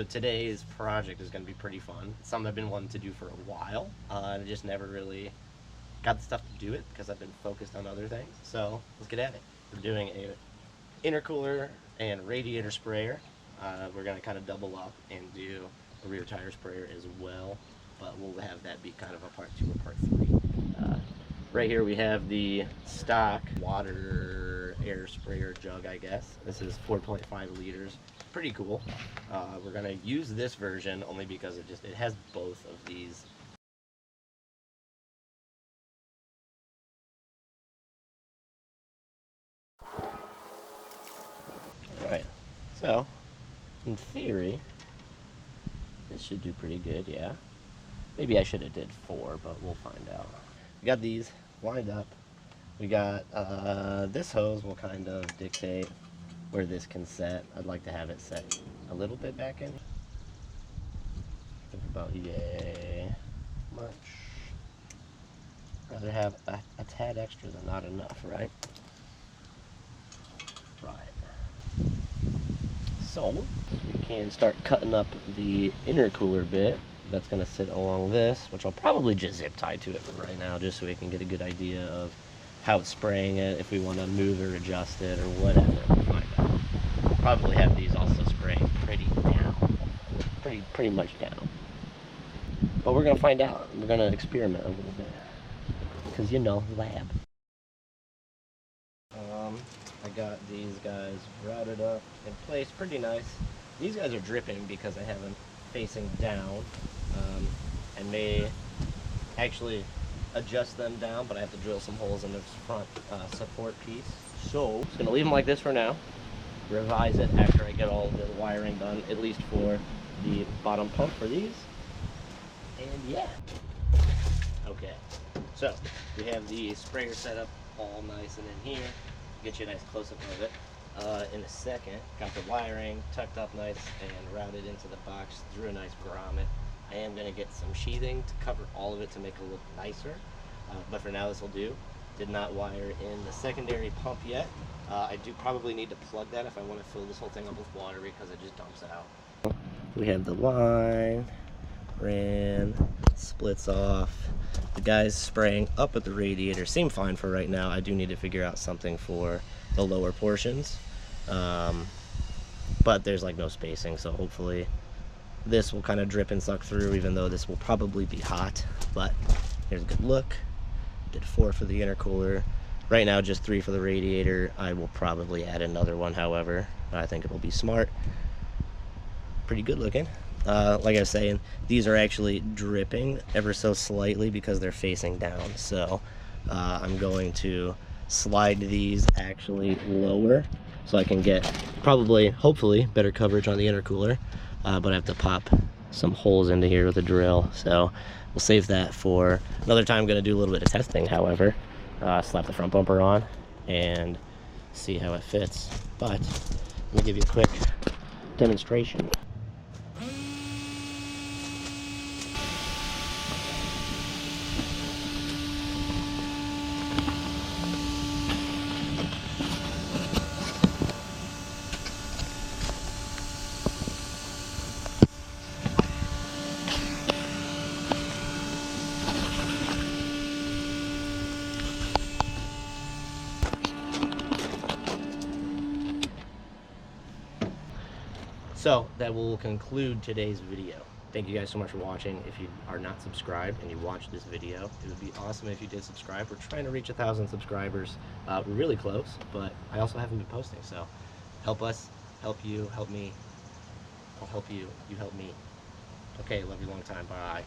So today's project is going to be pretty fun. It's something I've been wanting to do for a while, and I just never really got the stuff to do it because I've been focused on other things. So let's get at it. We're doing a intercooler and radiator sprayer. We're going to kind of double up and do a rear tire sprayer as well, but we'll have that be kind of a part 2 or part 3. Right here we have the stock water air sprayer jug, I guess. This is 4.5 liters. Pretty cool. We're gonna use this version only because it has both of these. Alright, so in theory, this should do pretty good, yeah. Maybe I should have did 4, but we'll find out. We got these lined up. We got this hose will kind of dictate where this can set. I'd like to have it set a little bit back in. Think about yay much. Rather have a tad extra than not enough, right? Right. So we can start cutting up the intercooler bit. That's going to sit along this, which I'll probably just zip tie to it for right now, just so we can get a good idea of how it's spraying it, if we want to move or adjust it or whatever. We'll find out. We'll probably have these also spraying pretty down, pretty much down. But we're going to find out. We're going to experiment a little bit, because you know, lab. I got these guys routed up in place, pretty nice. These guys are dripping because I have them facing down. I may actually adjust them down, but I have to drill some holes in this front support piece. So I'm just gonna leave them like this for now. Revise it after I get all the wiring done, at least for the bottom pump for these. And yeah. Okay. So we have the sprayer set up all nice and in here. Get you a nice close-up of it. In a second, got the wiring tucked up nice and routed into the box through a nice grommet. I am going to get some sheathing to cover all of it to make it look nicer, but for now this will do. Did not wire in the secondary pump yet. I do probably need to plug that if I want to fill this whole thing up with water, because it just dumps out. We have the line, ran, splits off. The guys spraying up at the radiator seem fine for right now. I do need to figure out something for the lower portions. But there's like no spacing, so hopefully this will kind of drip and suck through, even though this will probably be hot. But here's a good look. Did 4 for the intercooler. Right now just 3 for the radiator. I will probably add another one, however. I think it'll be smart. Pretty good looking. Like I was saying, these are actually dripping ever so slightly because they're facing down. So I'm going to slide these actually lower so I can get probably, hopefully, better coverage on the intercooler. But I have to pop some holes into here with a drill. So we'll save that for another time. I'm going to do a little bit of testing, however. Slap the front bumper on and see how it fits. But let me give you a quick demonstration. So that will conclude today's video. Thank you guys so much for watching. If you are not subscribed and you watched this video, it would be awesome if you did subscribe. We're trying to reach 1,000 subscribers. We're really close, but I also haven't been posting. So help us, help you, help me. I'll help you, you help me. Okay, love you long time. Bye.